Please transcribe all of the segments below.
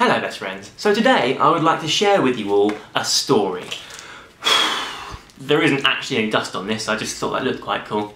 Hello best friends. So today I would like to share with you all a story. There isn't actually any dust on this, I just thought that looked quite cool.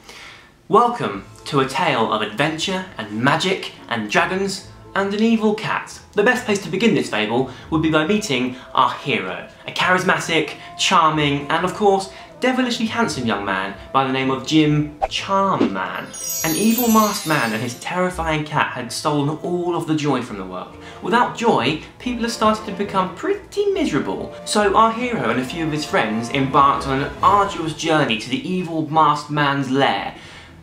Welcome to a tale of adventure and magic and dragons and an evil cat. The best place to begin this fable would be by meeting our hero, a charismatic, charming and of course devilishly handsome young man by the name of Chapman. An evil masked man and his terrifying cat had stolen all of the joy from the world. Without joy, people have started to become pretty miserable. So our hero and a few of his friends embarked on an arduous journey to the evil masked man's lair.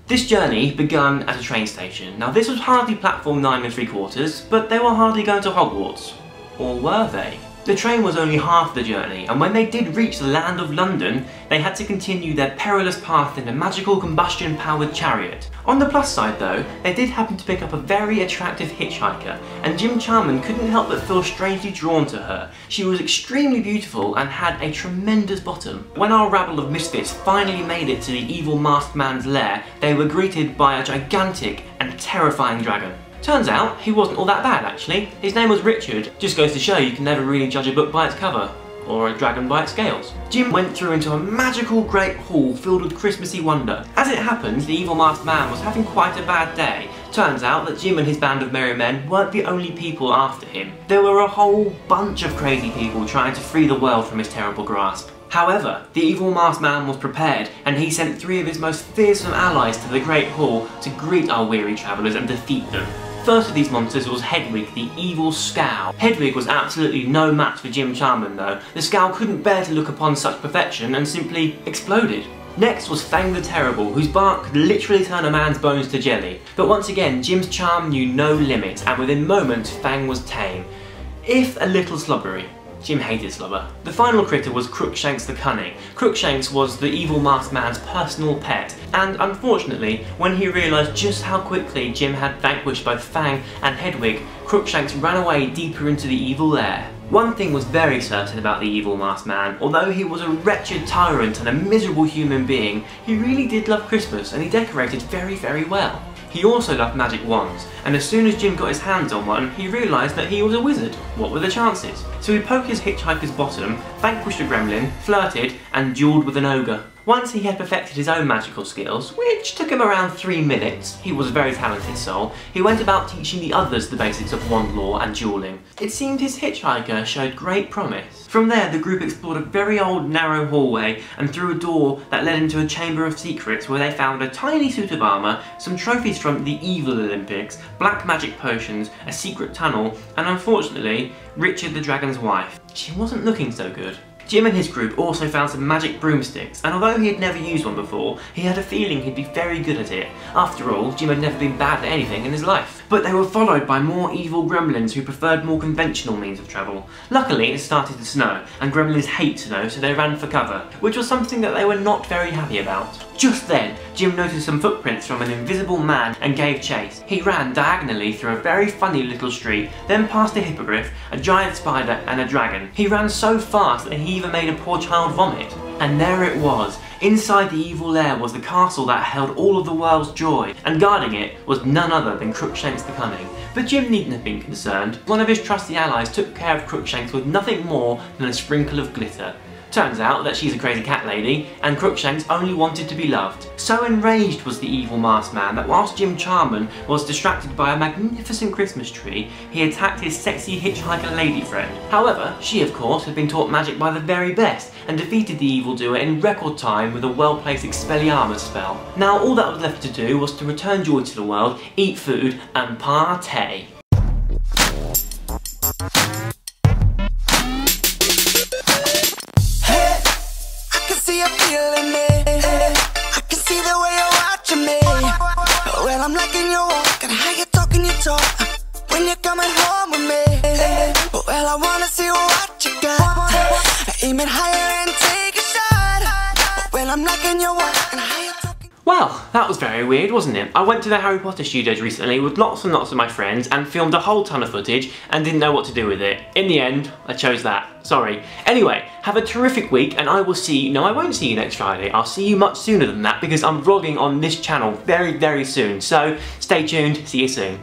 This journey began at a train station. Now this was hardly platform 9 3/4, but they were hardly going to Hogwarts. Or were they? The train was only half the journey, and when they did reach the land of London, they had to continue their perilous path in a magical combustion-powered chariot. On the plus side though, they did happen to pick up a very attractive hitchhiker, and Chapman couldn't help but feel strangely drawn to her. She was extremely beautiful and had a tremendous bottom. When our rabble of misfits finally made it to the evil masked man's lair, they were greeted by a gigantic and terrifying dragon. Turns out, he wasn't all that bad actually. His name was Richard. Just goes to show you can never really judge a book by its cover, or a dragon by its scales. Jim went through into a magical great hall filled with Christmassy wonder. As it happened, the evil masked man was having quite a bad day. Turns out that Jim and his band of merry men weren't the only people after him. There were a whole bunch of crazy people trying to free the world from his terrible grasp. However, the evil masked man was prepared, and he sent 3 of his most fearsome allies to the Great Hall to greet our weary travellers and defeat them. First of these monsters was Hedwig, the evil Scow. Hedwig was absolutely no match for Chapman though. The Scow couldn't bear to look upon such perfection and simply exploded. Next was Fang the Terrible, whose bark could literally turn a man's bones to jelly. But once again, Jim's charm knew no limit, and within moments, Fang was tame, if a little slobbery. Jim hated slobber. The final critter was Crookshanks the Cunning. Crookshanks was the evil masked man's personal pet, and unfortunately, when he realised just how quickly Jim had vanquished both Fang and Hedwig, Crookshanks ran away deeper into the evil lair. One thing was very certain about the evil masked man. Although he was a wretched tyrant and a miserable human being, he really did love Christmas and he decorated very well. He also loved magic wands, and as soon as Jim got his hands on one, he realised that he was a wizard. What were the chances? So he poked his hitchhiker's bottom, vanquished a gremlin, flirted, and duelled with an ogre. Once he had perfected his own magical skills, which took him around 3 minutes, he was a very talented soul, he went about teaching the others the basics of wand lore and duelling. It seemed his hitchhiker showed great promise. From there, the group explored a very old narrow hallway and through a door that led into a chamber of secrets where they found a tiny suit of armour, some trophies from the Evil Olympics, black magic potions, a secret tunnel, and unfortunately, Richard the Dragon's wife. She wasn't looking so good. Jim and his group also found some magic broomsticks, and although he had never used one before, he had a feeling he'd be very good at it. After all, Jim had never been bad at anything in his life. But they were followed by more evil gremlins who preferred more conventional means of travel. Luckily, it started to snow, and gremlins hate snow, so they ran for cover, which was something that they were not very happy about. Just then, Jim noticed some footprints from an invisible man and gave chase. He ran diagonally through a very funny little street, then past a hippogriff, a giant spider and a dragon. He ran so fast that he even made a poor child vomit. And there it was. Inside the evil lair was the castle that held all of the world's joy, and guarding it was none other than Crookshanks the Cunning. But Jim needn't have been concerned. One of his trusty allies took care of Crookshanks with nothing more than a sprinkle of glitter. Turns out that she's a crazy cat lady, and Crookshanks only wanted to be loved. So enraged was the evil masked man that whilst Chapman was distracted by a magnificent Christmas tree, he attacked his sexy hitchhiker lady friend. However, she of course had been taught magic by the very best, and defeated the evildoer in record time with a well-placed Expelliarmus spell. Now all that was left to do was to return joy to the world, eat food, and partay. Well, I'm liking your walk and how you talk and you talk when you're coming home with me. Well, I wanna see what you got. Aim it higher and take a shot. Well, I'm liking your walk and how you talking. Well, that was very weird, wasn't it? I went to the Harry Potter studios recently with lots and lots of my friends and filmed a whole ton of footage and didn't know what to do with it. In the end, I chose that. Sorry. Anyway, have a terrific week and I will see you, no I won't see you next Friday, I'll see you much sooner than that because I'm vlogging on this channel very soon. So, stay tuned, see you soon.